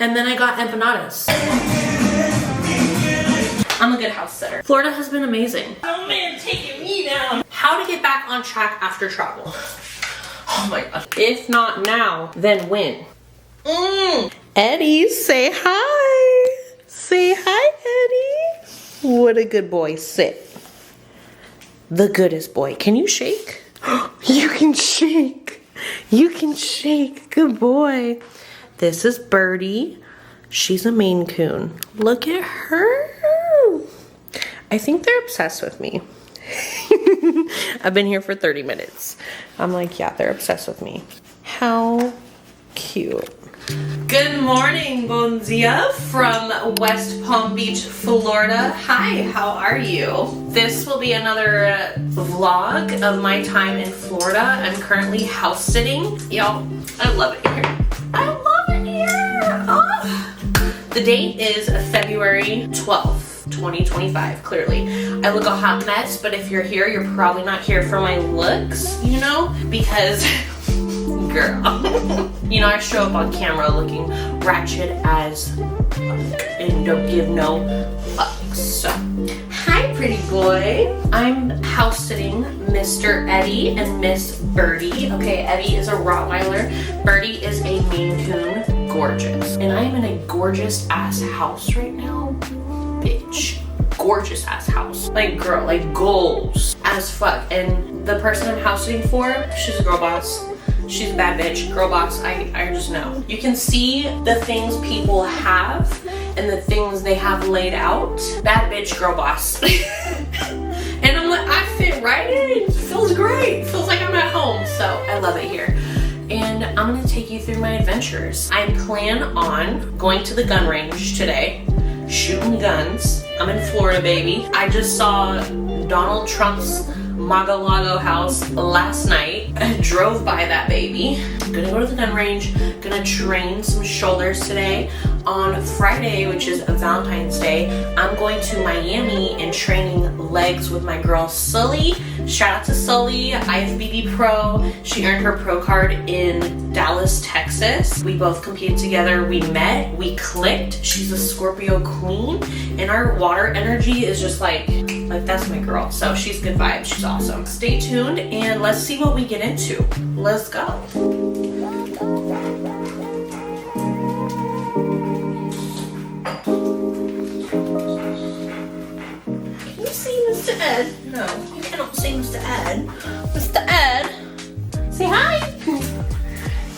And then I got empanadas. I'm a good house sitter. Florida has been amazing. Oh man, taking me down. How to get back on track after travel. Oh my god. If not now, then when? Eddie, say hi. Say hi, Eddie. What a good boy. Sit. The goodest boy. Can you shake? You can shake. You can shake. Good boy. This is Birdie. She's a Maine Coon. Look at her. I think they're obsessed with me. I've been here for 30 minutes. I'm like, yeah, they're obsessed with me. How cute. Good morning, bon dia, from West Palm Beach, Florida. Hi, how are you? This will be another vlog of my time in Florida. I'm currently house sitting. Y'all, I love it here. I love it here. Oh. The date is February 12th, 2025, clearly. I look a hot mess, but if you're here, you're probably not here for my looks, you know? Because, girl. You know, I show up on camera looking ratchet as fuck and don't give no fucks. So, hi, pretty boy. I'm house sitting Mr. Eddie and Miss Birdie. Okay, Eddie is a Rottweiler. Birdie is a Maine Coon. Gorgeous. And I am in a gorgeous ass house right now. Bitch. Gorgeous ass house. Like, girl, like goals as fuck. And the person I'm house sitting for, she's a girl boss. She's a bad bitch, girl boss. I just know. You can see the things people have and the things they have laid out. Bad bitch, girl boss. And I'm like, I fit right in. Feels great. Feels like I'm at home. So I love it here. And I'm gonna take you through my adventures. I plan on going to the gun range today, shooting guns. I'm in Florida, baby. I just saw Donald Trump's Mar-a-Lago house last night. I drove by that baby. I'm gonna go to the gun range, gonna train some shoulders today. On Friday, which is Valentine's Day, I'm going to Miami and training legs with my girl Sully. Shout out to Sully, IFBB Pro. She earned her pro card in Dallas, Texas. We both competed together. We met, we clicked. She's a Scorpio queen, and our water energy is just like that's my girl. So she's good vibes. She's awesome. Stay tuned and let's see what we get into. Let's go. Mr. Ed. No, you cannot see Mr. Ed. Mr. Ed, say hi.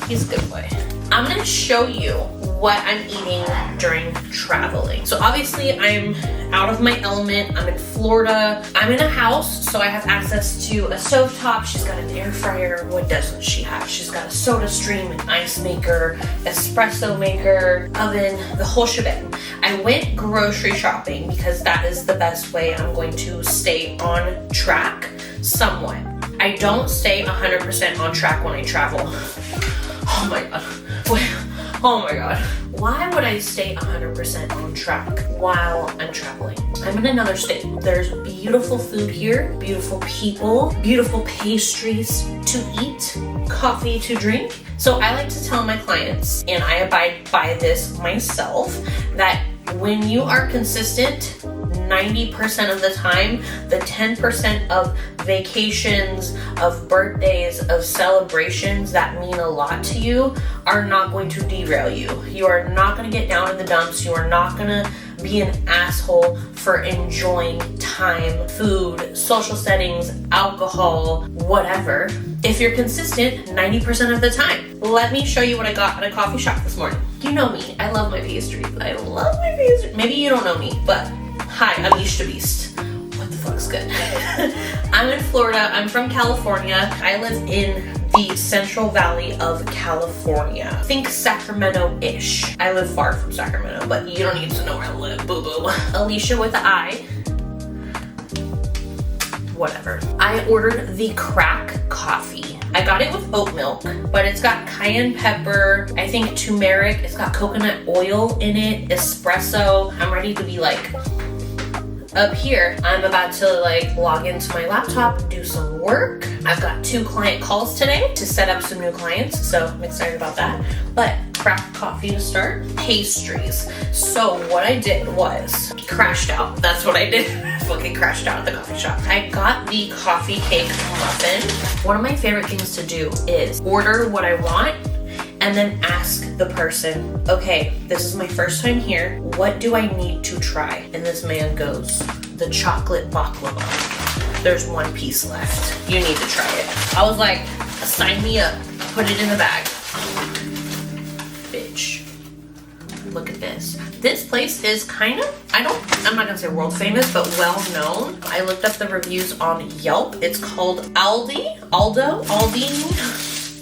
He's a good boy. I'm gonna show you what I'm eating during traveling. So obviously I'm out of my element. I'm in Florida. I'm in a house, so I have access to a stovetop. She's got an air fryer. What doesn't she have? She's got a soda stream, an ice maker, espresso maker, oven, the whole shebang. I went grocery shopping because that is the best way I'm going to stay on track somewhat. I don't stay 100% on track when I travel. Oh my god. Oh my god. Why would I stay 100% on track while I'm traveling? I'm in another state. There's beautiful food here, beautiful people, beautiful pastries to eat, coffee to drink. So I like to tell my clients, and I abide by this myself, that when you are consistent 90% of the time, the 10% of vacations, of birthdays, of celebrations that mean a lot to you are not going to derail you. You are not going to get down in the dumps. You are not going to be an asshole for enjoying time, food, social settings, alcohol, whatever. If you're consistent 90% of the time. Let me show you what I got at a coffee shop this morning. You know me. I love my pastries. I love my pastries. Maybe you don't know me, but hi, I'm East Beast. What the fuck's good? I'm in Florida. I'm from California. I live in the Central Valley of California. Think Sacramento-ish. I live far from Sacramento, but you don't need to know where I live, boo-boo. Alicia with an I. Whatever. I ordered the crack coffee. I got it with oat milk, but it's got cayenne pepper, I think turmeric, it's got coconut oil in it, espresso. I'm ready to be like up here. I'm about to like log into my laptop, do some work. I've got 2 client calls today to set up some new clients, so I'm excited about that. But craft coffee to start. Pastries. So what I did was crashed out. That's what I did. Fucking crashed out at the coffee shop. I got the coffee cake muffin. One of my favorite things to do is order what I want and then ask the person, okay, this is my first time here. What do I need to try? And this man goes, the chocolate baklava. There's one piece left. You need to try it. I was like, sign me up. Put it in the bag. Bitch. Look at this. This place is kind of, I'm not gonna say world famous, but well known. I looked up the reviews on Yelp. It's called Aldi.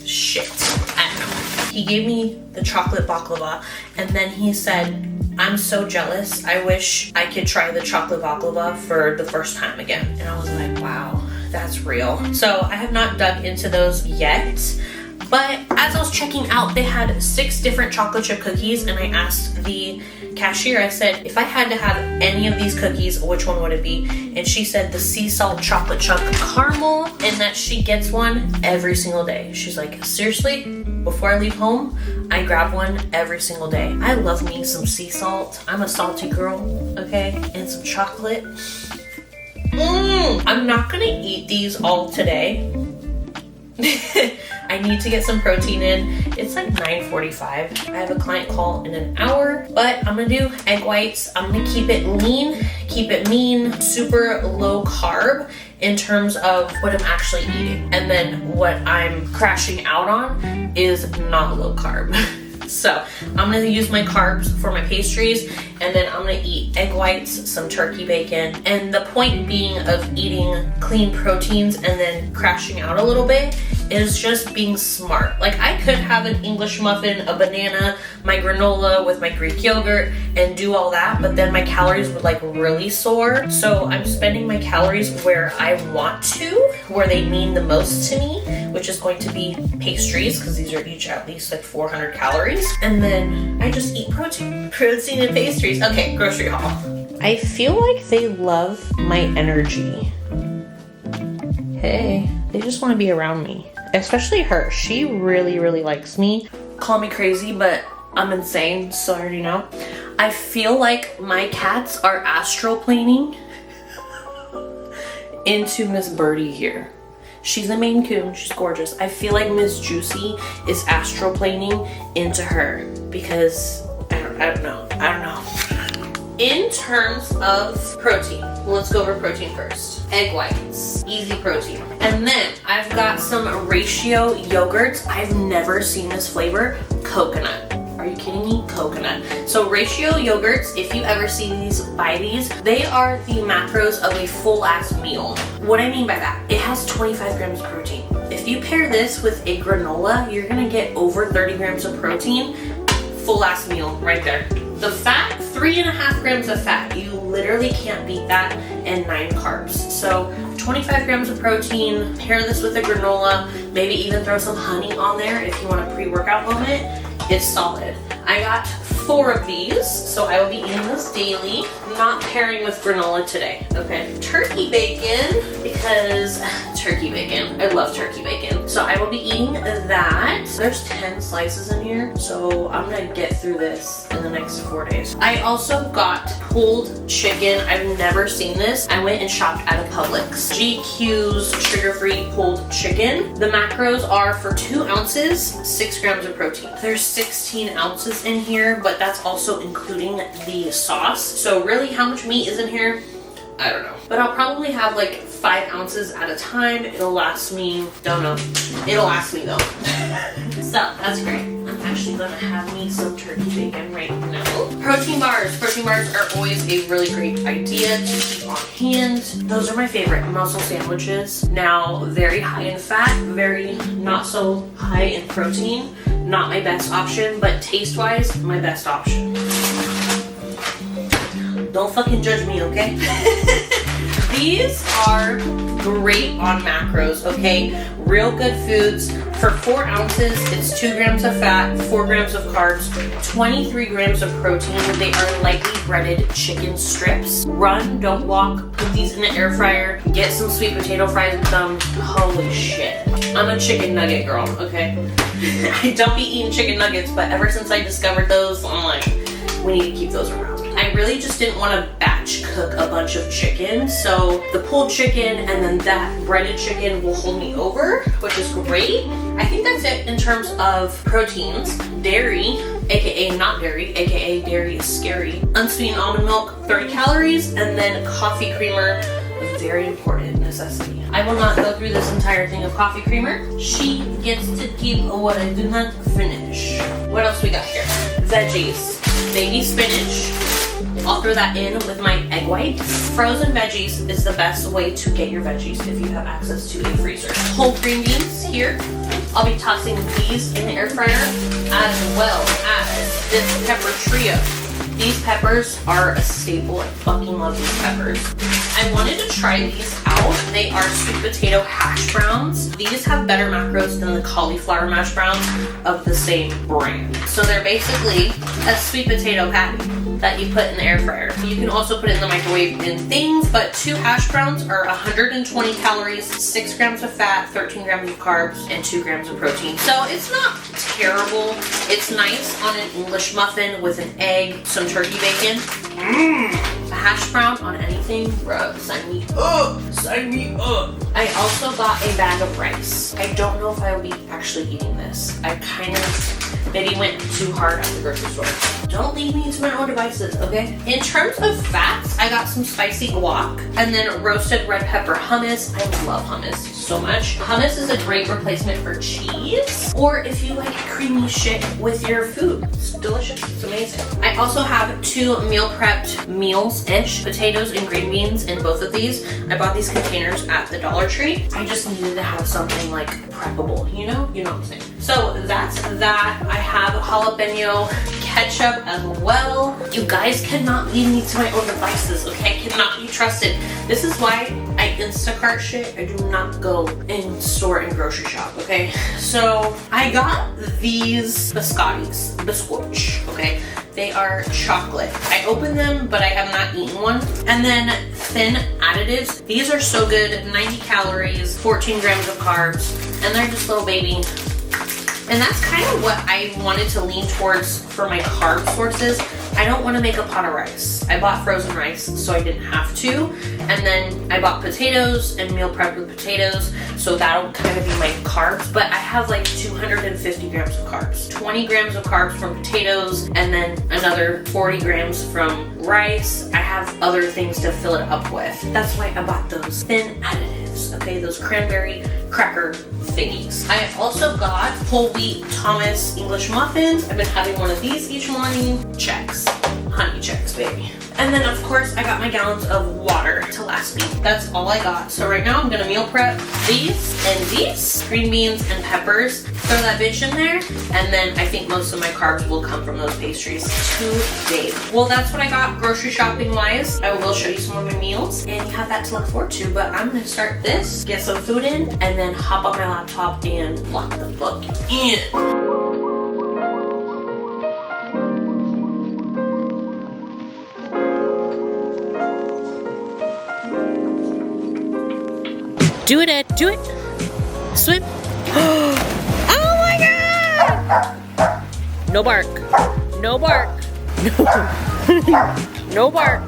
Shit, I don't know. He gave me the chocolate baklava and then he said, I'm so jealous. I wish I could try the chocolate baklava for the first time again. And I was like, wow, that's real. So I have not dug into those yet. But as I was checking out, they had 6 different chocolate chip cookies and I asked the cashier, I said, if I had to have any of these cookies, which one would it be? And she said the sea salt chocolate chunk caramel and that she gets one every single day. She's like, seriously? Before I leave home, I grab one every single day. I love me some sea salt. I'm a salty girl, okay? And some chocolate. I'm not gonna eat these all today. I need to get some protein in. It's like 9:45. I have a client call in an hour, but I'm gonna do egg whites. I'm gonna keep it lean, keep it mean, super low carb in terms of what I'm actually eating. And then what I'm crashing out on is not low carb. So I'm gonna use my carbs for my pastries and then I'm gonna eat egg whites, some turkey bacon. And the point being of eating clean proteins and then crashing out a little bit is just being smart. Like I could have an English muffin, a banana, my granola with my Greek yogurt and do all that, but then my calories would like really soar. So I'm spending my calories where I want to, where they mean the most to me, which is going to be pastries because these are each at least like 400 calories. And then I just eat protein and pastries. Okay, grocery haul. I feel like they love my energy. Hey, they just want to be around me. Especially her. She really, really likes me. Call me crazy, but I'm insane, so I already know. I feel like my cats are astral planing into Miss Birdie here. She's a Maine Coon, she's gorgeous. I feel like Miss Juicy is astral planing into her because I don't know. In terms of protein, let's go over protein first. Egg whites, easy protein. And then I've got some ratio yogurts. I've never seen this flavor, coconut. Are you kidding me? Coconut. So ratio yogurts, if you ever see these, buy these. They are the macros of a full ass meal. What I mean by that, it has 25 grams of protein. If you pair this with a granola, you're gonna get over 30 grams of protein. Full ass meal right there. The fat, 3.5 grams of fat. You literally can't beat that, and 9 carbs. So 25 grams of protein, pair this with a granola, maybe even throw some honey on there if you want a pre-workout moment. It's solid. I got 4 of these, so I will be eating this daily. Not pairing with granola today, okay? Turkey bacon, because turkey bacon. I love turkey bacon. So I will be eating that. There's 10 slices in here, so I'm gonna get through this in the next 4 days. I also got pulled chicken. I've never seen this. I went and shopped at a Publix. GQ's sugar-free pulled chicken. The macros are for 2 ounces, 6 grams of protein. There's 16 ounces in here, but that's also including the sauce. So really, how much meat is in here? I don't know. But I'll probably have like 5 ounces at a time. It'll last me, don't know. It'll last me though. So that's great. I'm actually gonna have me some turkey bacon right now. Protein bars. Protein bars are always a really great idea to keep on hand. Those are my favorite. Muscle sandwiches. Now, very high in fat, very not so high in protein. Not my best option, but taste-wise, my best option. Don't fucking judge me, okay? These are great on macros, okay? Real good foods. For 4 ounces, it's 2 grams of fat, 4 grams of carbs, 23 grams of protein. They are lightly breaded chicken strips. Run, don't walk. Put these in the air fryer. Get some sweet potato fries with them. Holy shit. I'm a chicken nugget girl, okay? I don't be eating chicken nuggets, but ever since I discovered those, I'm like, we need to keep those around. I really just didn't want to batch cook a bunch of chicken, so the pulled chicken and then that breaded chicken will hold me over, which is great. I think that's it in terms of proteins. Dairy, aka not dairy, aka dairy is scary. Unsweetened almond milk, 30 calories, and then coffee creamer, a very important necessity. I will not go through this entire thing of coffee creamer. She gets to keep what I do not finish. What else we got here? Veggies. Baby spinach. I'll throw that in with my egg whites. Frozen veggies is the best way to get your veggies if you have access to a freezer. Whole green beans here. I'll be tossing these in the air fryer as well as this pepper trio. These peppers are a staple. I fucking love these peppers. I wanted to try these out. They are sweet potato hash browns. These have better macros than the cauliflower mash browns of the same brand. So they're basically a sweet potato patty that you put in the air fryer. You can also put it in the microwave in things, but 2 hash browns are 120 calories, 6 grams of fat, 13 grams of carbs, and 2 grams of protein. So it's not terrible. It's nice on an English muffin with an egg, some turkey bacon. A hash brown on anything, bro, sign me up, sign me up. I also got a bag of rice. I don't know if I will be actually eating this. I kind of maybe went too hard at the grocery store. Don't leave me to my own devices, okay? In terms of fats, I got some spicy guac and then roasted red pepper hummus. I love hummus so much. Hummus is a great replacement for cheese, or if you like creamy shit with your food. It's delicious, it's amazing. I also have 2 meal prepped meals-ish, potatoes and green beans in both of these. I bought these containers at the Dollar Tree. I just needed to have something like preppable, you know? You know what I'm saying. So that's that. I have jalapeno ketchup as well. You guys cannot leave me to my own devices, okay? Cannot be trusted. This is why I Instacart shit. I do not go in store and grocery shop, okay? So I got these biscottis, biscuits, okay? They are chocolate. I opened them, but I have not eaten one. And then thin additives. These are so good. 90 calories, 14 grams of carbs, and they're just little baby. And that's kind of what I wanted to lean towards for my carb sources. I don't want to make a pot of rice. I bought frozen rice, so I didn't have to. And then I bought potatoes and meal prepped with potatoes, so that'll kind of be my carbs. But I have like 250 grams of carbs. 20 grams of carbs from potatoes, and then another 40 grams from rice. I have other things to fill it up with. That's why I bought those thin additives, okay? Those cranberry cracker thingies. I also got whole wheat Thomas English muffins. I've been having one of these each morning. Checks. Honey checks, baby. And then of course I got my gallons of water to last me. That's all I got. So right now I'm gonna meal prep these and these, green beans and peppers. Throw that bitch in there, and then I think most of my carbs will come from those pastries today. Well, that's what I got grocery shopping wise. I will show you some of my meals, and you have that to look forward to. But I'm gonna start this, get some food in, and then hop on my laptop and lock the book in. Do it, Ed. Do it. Swim. Oh my God! No bark. No bark. No, no bark.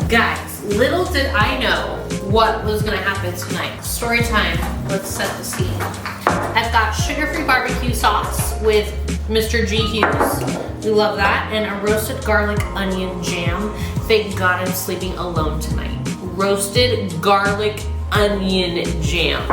Guys, little did I know what was gonna happen tonight. Story time. Let's set the scene. I've got sugar-free barbecue sauce with Mr. G. Hughes. We love that. And a roasted garlic onion jam. Thank God I'm sleeping alone tonight. Roasted garlic onion jam.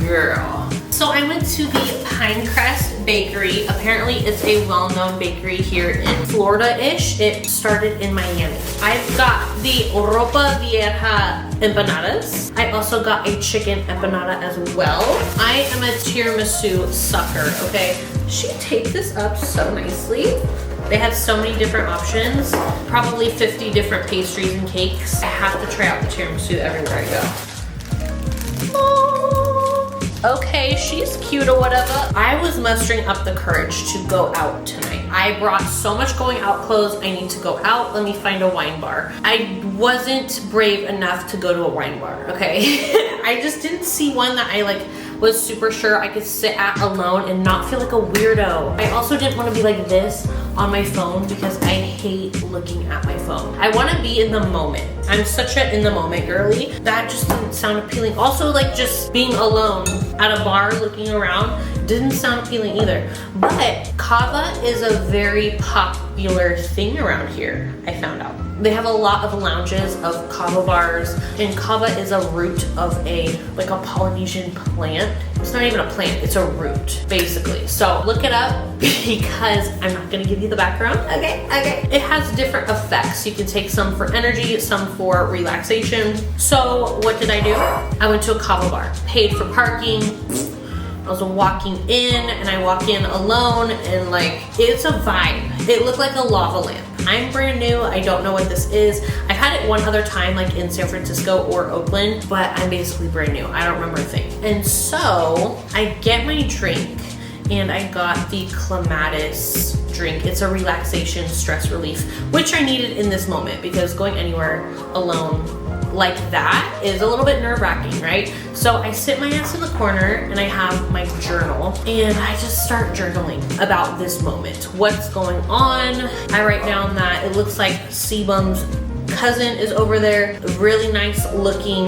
Girl. So I went to the Pinecrest Bakery. Apparently it's a well-known bakery here in Florida-ish. It started in Miami. I've got the Ropa Vieja empanadas. I also got a chicken empanada as well. I am a tiramisu sucker, okay? She taped this up so nicely. They have so many different options. Probably 50 different pastries and cakes. I have to try out the tiramisu everywhere I go. Okay, she's cute or whatever. I was mustering up the courage to go out tonight. I brought so much going out clothes. I need to go out. Let me find a wine bar. I wasn't brave enough to go to a wine bar, okay? I just didn't see one that I like was super sure I could sit at alone and not feel like a weirdo. I also didn't want to be like this on my phone because I hate looking at my phone. I want to be in the moment. I'm such a in the moment girly. That just didn't sound appealing. Also, like just being alone at a bar looking around didn't sound appealing either. But kava is a very popular thing around here, I found out. They have a lot of lounges of kava bars, and kava is a root of a Polynesian plant. It's not even a plant, it's a root, basically. So look it up because I'm not gonna give you the background. Okay. It has different effects. You can take some for energy, some for relaxation. So what did I do? I went to a kava bar, paid for parking. I was walking in and I walk in alone and like, it's a vibe. It looked like a lava lamp. I'm brand new, I don't know what this is. I've had it one other time like in San Francisco or Oakland, but I'm basically brand new. I don't remember a thing. And so I get my drink and I got the Clematis drink. It's a relaxation stress relief, which I needed in this moment because going anywhere alone like that is a little bit nerve-wracking, right? So I sit my ass in the corner and I have my journal and I just start journaling about this moment. What's going on? I write down that it looks like Sebum's cousin is over there, a really nice looking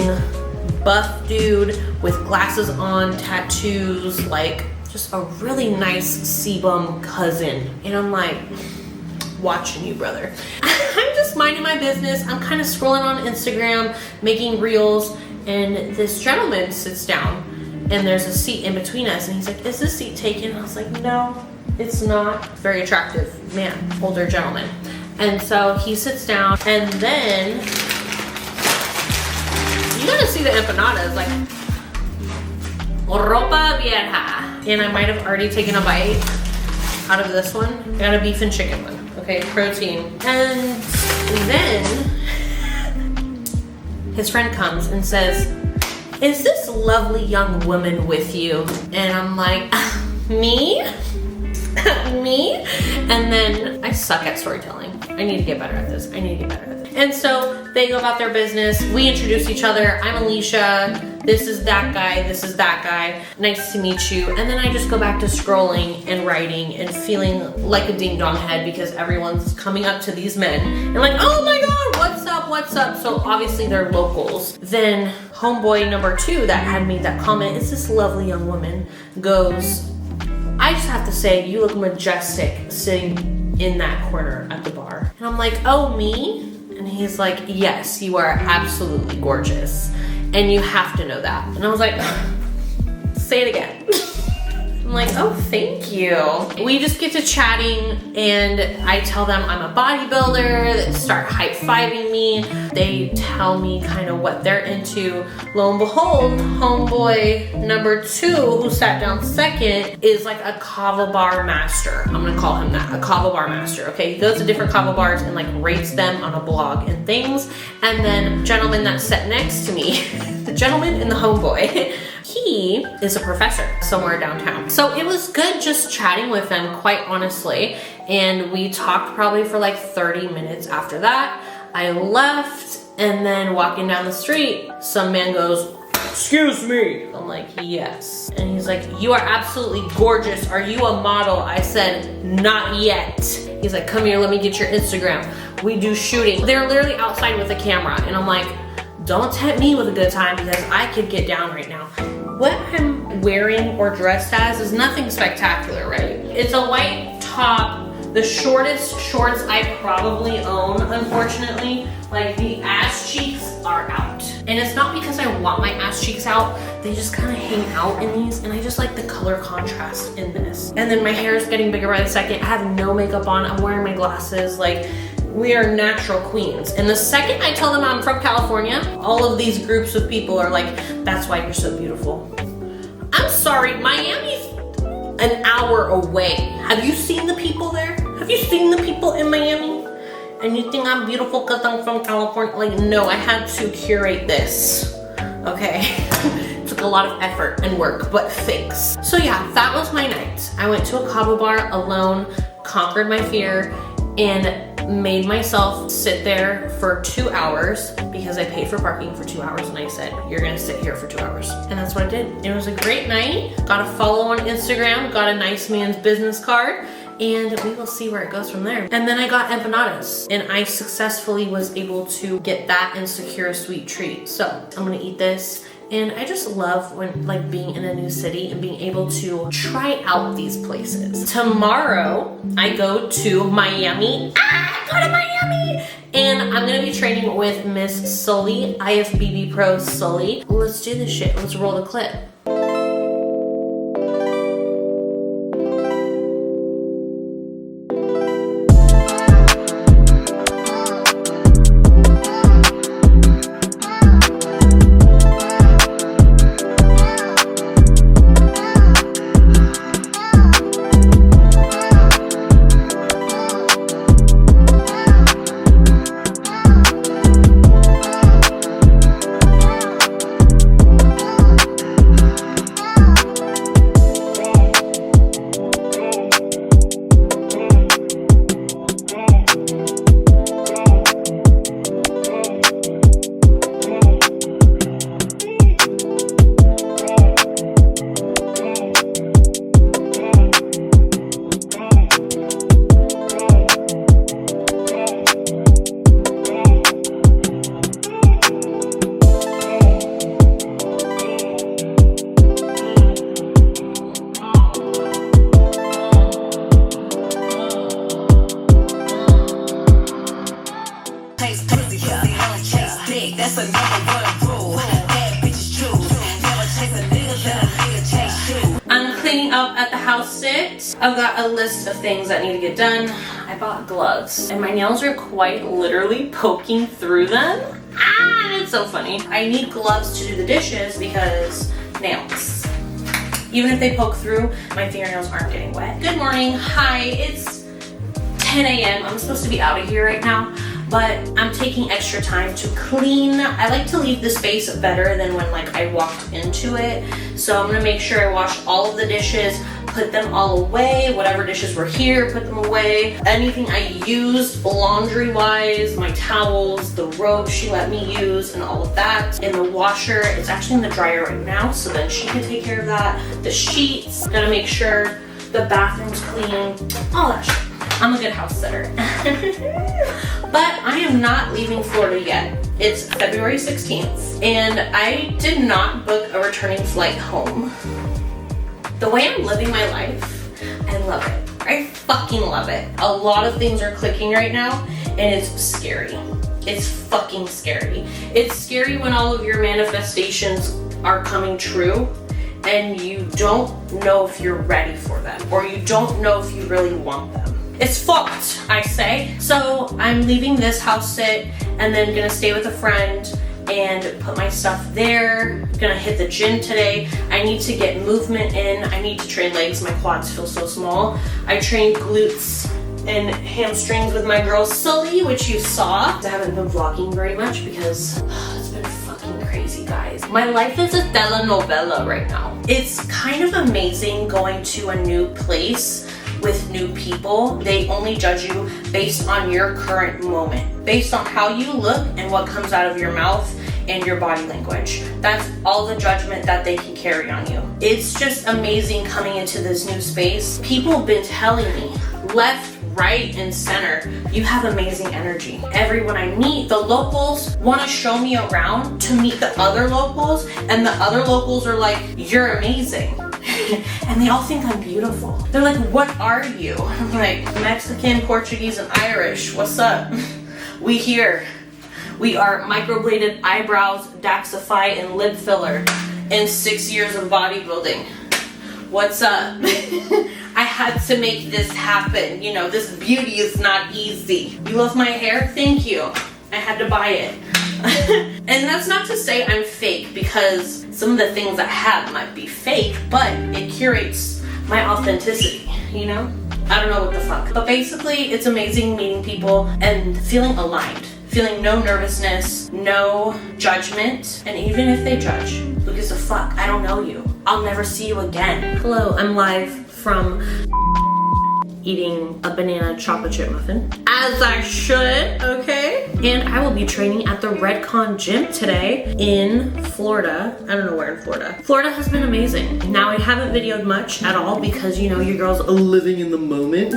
buff dude with glasses on, tattoos, like just a really nice Sebum cousin. And I'm like, watching you, brother. I'm just minding my business. I'm kind of scrolling on Instagram, making reels, and this gentleman sits down and there's a seat in between us and he's like, is this seat taken? I was like, no, it's not. Very attractive man, older gentleman. And so he sits down and then you gotta see the empanadas, like ropa vieja. And I might have already taken a bite out of this one. I got a beef and chicken one. Okay, protein. And then his friend comes and says, is this lovely young woman with you? And I'm like, me? Me? And then I suck at storytelling. I need to get better at this. And so they go about their business. We introduce each other. I'm Alicia. This is that guy. This is that guy. Nice to meet you. And then I just go back to scrolling and writing and feeling like a ding dong head because everyone's coming up to these men and like, oh my God, what's up, what's up? So obviously they're locals. Then homeboy number 2 that had made that comment, is this lovely young woman, goes, I just have to say, you look majestic sitting in that corner at the bar. And I'm like, oh, me? And he's like, yes, you are absolutely gorgeous. And you have to know that. And I was like, say it again. I'm like, oh, thank you. We just get to chatting and I tell them I'm a bodybuilder. They start high-fiving me. They tell me kind of what they're into. Lo and behold, homeboy number 2 who sat down second is like a kava bar master. I'm gonna call him that, a kava bar master, okay? He goes to different kava bars and like rates them on a blog and things. And then gentleman that sat next to me, the gentleman and the homeboy, he is a professor somewhere downtown. So it was good just chatting with them, quite honestly. And we talked probably for like 30 minutes after that. I left, and then walking down the street, some man goes, excuse me. I'm like, yes. And he's like, you are absolutely gorgeous. Are you a model? I said, not yet. He's like, come here, let me get your Instagram. We do shooting. They're literally outside with a camera. And I'm like, don't tempt me with a good time because I could get down right now. What I'm wearing or dressed as is nothing spectacular, right? It's a white top, the shortest shorts I probably own, unfortunately. Like the ass cheeks are out. And it's not because I want my ass cheeks out, they just kind of hang out in these and I just like the color contrast in this. And then my hair is getting bigger by the second. I have no makeup on, I'm wearing my glasses, like we are natural queens. And the second I tell them I'm from California, all of these groups of people are like, that's why you're so beautiful. I'm sorry, Miami's an hour away. Have you seen the people there? Have you seen the people in Miami? And you think I'm beautiful because I'm from California? Like, no, I had to curate this, okay? It took a lot of effort and work, but thanks. So yeah, that was my night. I went to a kava bar alone, conquered my fear and made myself sit there for 2 hours because I paid for parking for 2 hours and I said, you're gonna sit here for 2 hours. And that's what I did. It was a great night. Got a follow on Instagram, got a nice man's business card, and we will see where it goes from there. And then I got empanadas and I successfully was able to get that and secure a sweet treat. So I'm gonna eat this. And I just love when like being in a new city and being able to try out these places. Tomorrow I go to Miami. I go to Miami! And I'm gonna be training with Miss Sully, IFBB Pro Sully. Let's do this shit. Let's roll the clip. I'm cleaning up at the house sit. I've got a list of things that need to get done. I bought gloves and my nails are quite literally poking through them. Ah, it's so funny. I need gloves to do the dishes because nails. Even if they poke through, my fingernails aren't getting wet. Good morning. Hi, it's 10 a.m. I'm supposed to be out of here right now, but I'm taking extra time to clean. I like to leave the space better than when like I walked into it. So I'm gonna make sure I wash all of the dishes, put them all away. Whatever dishes were here, put them away. Anything I used laundry-wise, my towels, the robe she let me use and all of that in the washer. It's actually in the dryer right now, so then she can take care of that. The sheets, gotta make sure the bathroom's clean, all that shit. I'm a good house sitter. But I am not leaving Florida yet. It's February 16th and I did not book a returning flight home. The way I'm living my life, I love it. I fucking love it. A lot of things are clicking right now and it's scary. It's fucking scary. It's scary when all of your manifestations are coming true and you don't know if you're ready for them or you don't know if you really want them. It's fucked, I say. So I'm leaving this house sit and then gonna stay with a friend and put my stuff there. Gonna hit the gym today. I need to get movement in. I need to train legs. My quads feel so small. I trained glutes and hamstrings with my girl Sully, which you saw. I haven't been vlogging very much because it's been fucking crazy, guys. My life is a telenovela right now. It's kind of amazing going to a new place with new people. They only judge you based on your current moment, based on how you look and what comes out of your mouth and your body language. That's all the judgment that they can carry on you. It's just amazing coming into this new space. People have been telling me left, right, and center, you have amazing energy. Everyone I meet, the locals want to show me around to meet the other locals, and the other locals are like, you're amazing. And they all think I'm beautiful. They're like, what are you? I'm like, Mexican, Portuguese, and Irish. What's up? We here. We are microbladed eyebrows, Daxify, and lip filler, and 6 years of bodybuilding. What's up? I had to make this happen. You know, this beauty is not easy. You love my hair? Thank you. I had to buy it. And that's not to say I'm fake, because some of the things I have might be fake, but it curates my authenticity, you know? I don't know what the fuck. But basically, it's amazing meeting people and feeling aligned. Feeling no nervousness, no judgment, and even if they judge, who gives a fuck? I don't know you. I'll never see you again. Hello, I'm live from eating a banana chocolate chip muffin, as I should, okay? And I will be training at the Redcon gym today in Florida. I don't know where in Florida. Florida has been amazing. Now I haven't videoed much at all because, you know, your girl's living in the moment.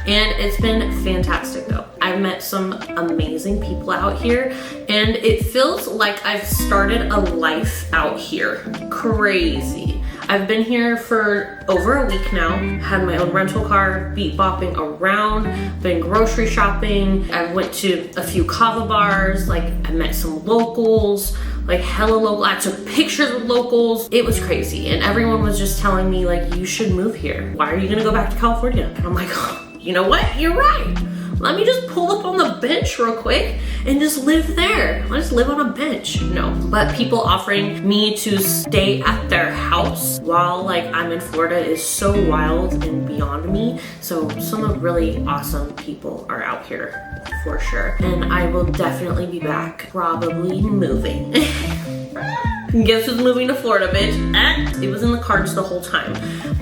And it's been fantastic though. I've met some amazing people out here and it feels like I've started a life out here. Crazy. I've been here for over a week now, had my own rental car, beat bopping around, been grocery shopping. I went to a few kava bars, like I met some locals, like hella local. I took pictures with locals. It was crazy. And everyone was just telling me like, you should move here. Why are you gonna go back to California? And I'm like, oh, you know what? You're right. Let me just pull up on the bench real quick and just live there. I'll just live on a bench. No, but people offering me to stay at their house while like I'm in Florida is so wild and beyond me. So some really awesome people are out here for sure. And I will definitely be back, probably moving. Guess who's moving to Florida, bitch? It was in the cards the whole time.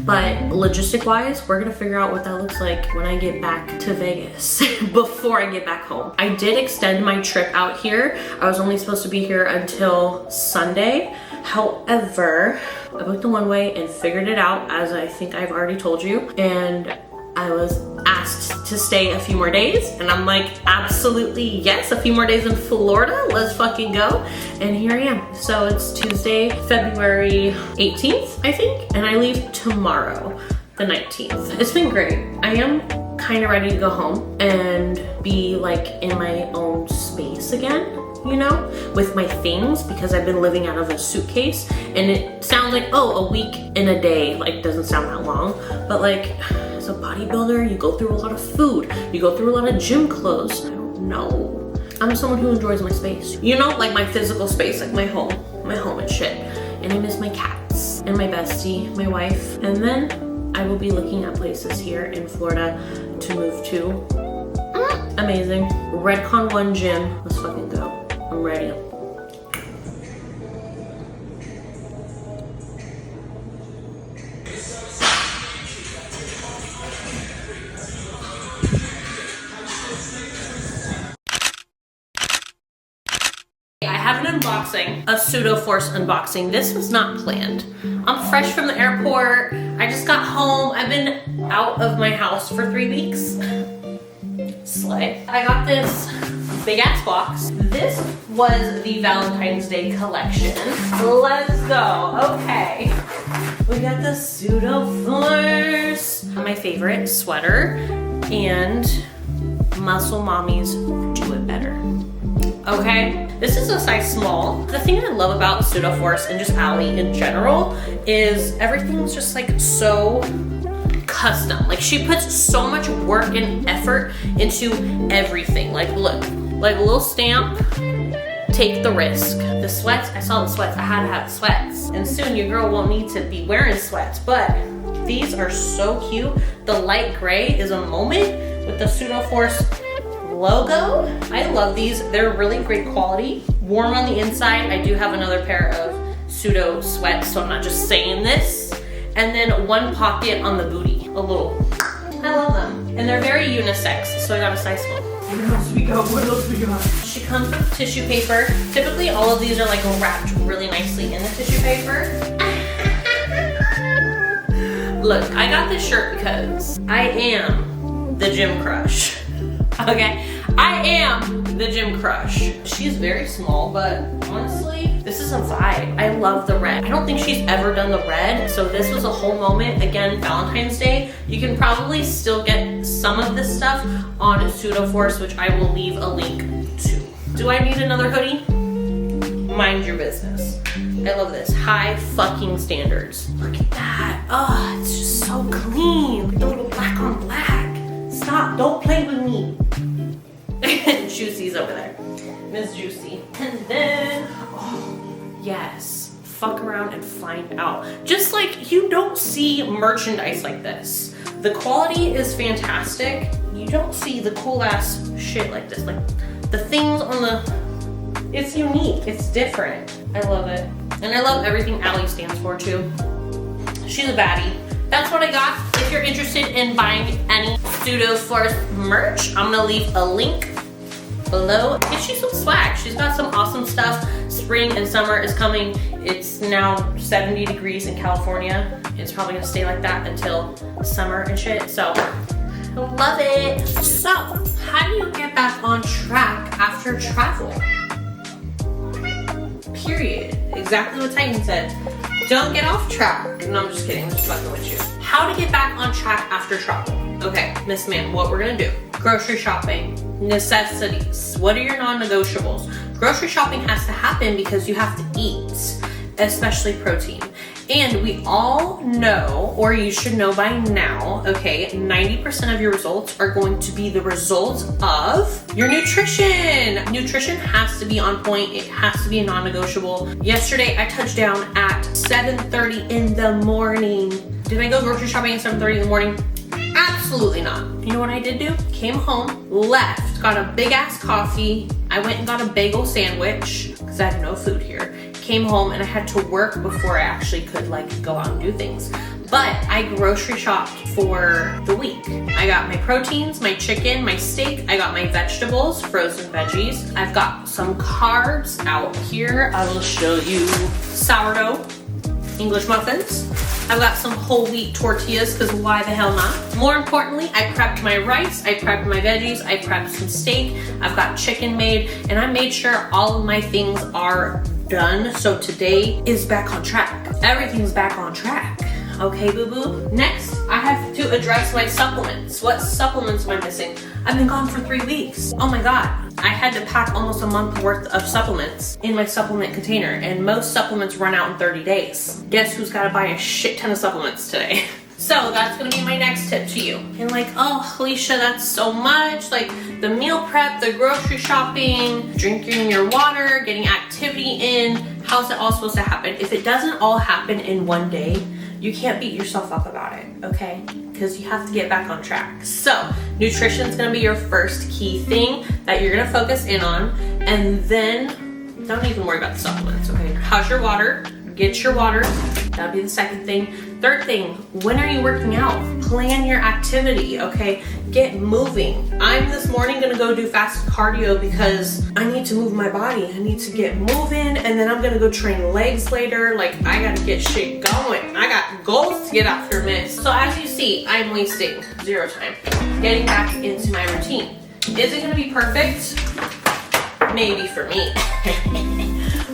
But logistic wise, we're gonna figure out what that looks like when I get back to Vegas before I get back home. I did extend my trip out here. I was only supposed to be here until Sunday. However, I booked the one way and figured it out, as I think I've already told you. And I was asked to stay a few more days and I'm like, absolutely yes, a few more days in Florida, let's fucking go. And here I am. So it's Tuesday, February 18th, I think, and I leave tomorrow, the 19th. It's been great. I am kind of ready to go home and be like in my own space again, you know, with my things, because I've been living out of a suitcase. And it sounds like, oh, a week in a day, like doesn't sound that long, but like, as a bodybuilder, you go through a lot of food. You go through a lot of gym clothes. I don't know. I'm someone who enjoys my space. You know, like my physical space, like my home and shit. And I miss my cats and my bestie, my wife. And then I will be looking at places here in Florida to move to. Amazing. Redcon 1 gym. Let's fucking go. I'm ready. I have an unboxing, a Pseudo Force unboxing. This was not planned. I'm fresh from the airport. I just got home. I've been out of my house for 3 weeks. Slay. I got this big ass box. This was the Valentine's Day collection. Let's go. Okay. We got the Pseudo Force. My favorite sweater and Muscle Mommy's Do It Better. Okay, this is a size small. The thing I love about Pseudo Force and just Allie in general is everything's just like so custom. Like she puts so much work and effort into everything. Like look, like a little stamp, take the risk. The sweats, I saw the sweats, I had to have the sweats. And soon your girl won't need to be wearing sweats, but these are so cute. The light gray is a moment with the Pseudo Force logo. I love these. They're really great quality. Warm on the inside. I do have another pair of Pseudo sweats, so I'm not just saying this. And then one pocket on the booty. A little. I love them. And they're very unisex, so I got a size small. What else we got? What else we got? She comes with tissue paper. Typically all of these are like wrapped really nicely in the tissue paper. Look, I got this shirt because I am the gym crush. Okay, I am the gym crush. She's very small, but honestly, this is a vibe. I love the red. I don't think she's ever done the red, so this was a whole moment. Again, Valentine's Day. You can probably still get some of this stuff on Pseudo Force, which I will leave a link to. Do I need another hoodie? Mind your business. I love this. High fucking standards. Look at that. Oh, it's just so clean. With the little black on black. Stop, don't play with me. Juicy's over there. Miss Juicy. And then, oh, yes. Fuck around and find out. Just like, you don't see merchandise like this. The quality is fantastic. You don't see the cool ass shit like this. Like, the things on the, it's unique. It's different. I love it. And I love everything Allie stands for too. She's a baddie. that's what I got. If you're interested in buying any Pseudo Force merch, I'm gonna leave a link below. Get you some swag. She's got some awesome stuff. Spring and summer is coming. It's now 70 degrees in California. It's probably gonna stay like that until summer and shit, so I love it. So, how do you get back on track after travel? Period. Exactly what Titan said. Don't get off track. No, I'm just kidding. I'm just fucking with you. How to get back on track after travel. Okay, Miss Man, what we're gonna do. Grocery shopping, necessities. What are your non-negotiables? Grocery shopping has to happen because you have to eat, especially protein. And we all know, or you should know by now, okay, 90% of your results are going to be the result of your nutrition. Nutrition has to be on point. It has to be a non-negotiable. Yesterday, I touched down at 7:30 in the morning. Did I go grocery shopping at 7:30 in the morning? Absolutely not. You know what I did do? Came home, left, got a big ass coffee. I went and got a bagel sandwich because I have no food here. Came home and I had to work before I actually could like go out and do things. But I grocery shopped for the week. I got my proteins, my chicken, my steak. I got my vegetables, frozen veggies. I've got some carbs out here. I will show you sourdough, English muffins. I've got some whole wheat tortillas because why the hell not? More importantly, I prepped my rice, I prepped my veggies, I prepped some steak. I've got chicken made and I made sure all of my things are done. So today is back on track. Everything's back on track. Okay, boo-boo. Next, I have to address my supplements. What supplements am I missing? I've been gone for 3 weeks. Oh my God. I had to pack almost a month worth of supplements in my supplement container and most supplements run out in 30 days. Guess who's got to buy a shit ton of supplements today? So that's gonna be my next tip to you. And like, oh, Alicia, that's so much. Like the meal prep, the grocery shopping, drinking your water, getting activity in. How's it all supposed to happen? If it doesn't all happen in one day, you can't beat yourself up about it, okay? Because you have to get back on track. So nutrition is gonna be your first key thing that you're gonna focus in on. And then don't even worry about the supplements, okay? How's your water? Get your water. That'll be the second thing. Third thing, when are you working out? Plan your activity, okay? Get moving. I'm this morning gonna go do fast cardio because I need to move my body. I need to get moving and then I'm gonna go train legs later. Like I gotta get shit going. I got goals to get after, miss. So as you see, I'm wasting 0 time getting back into my routine. Is it gonna be perfect? Maybe for me.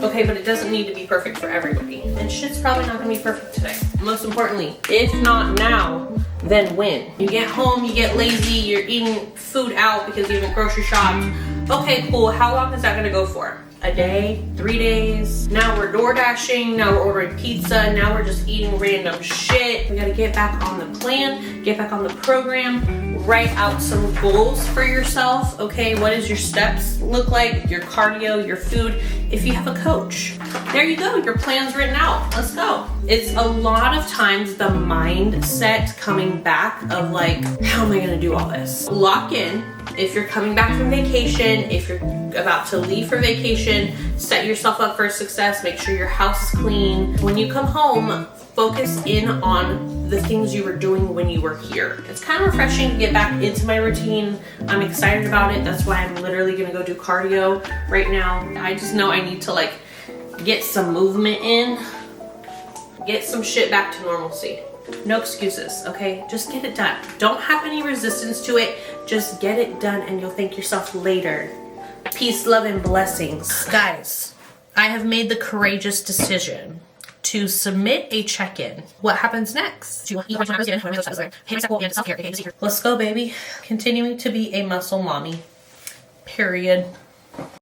Okay, but it doesn't need to be perfect for everybody. And shit's probably not gonna be perfect today. Most importantly, if not now, then when? You get home, you get lazy, you're eating food out because you haven't grocery shopped. Okay, cool, how long is that gonna go for? A day, 3 days. Now we're door dashing, now we're ordering pizza, now we're just eating random shit. We gotta get back on the plan, get back on the program, write out some goals for yourself. Okay, what does your steps look like? Your cardio, your food. If you have a coach, there you go, your plan's written out. Let's go. It's a lot of times the mindset coming back of like, how am I gonna do all this? Lock in. If you're coming back from vacation, if you're about to leave for vacation, set yourself up for success. Make sure your house is clean. When you come home, focus in on the things you were doing when you were here. It's kind of refreshing to get back into my routine. I'm excited about it. That's why I'm literally gonna go do cardio right now. I just know I need to like get some movement in, get some shit back to normalcy. No excuses, okay? Just get it done. Don't have any resistance to it. Just get it done and you'll thank yourself later. Peace, love, and blessings. Guys, I have made the courageous decision to submit a check-in. What happens next? Let's go, baby. Continuing to be a muscle mommy. Period.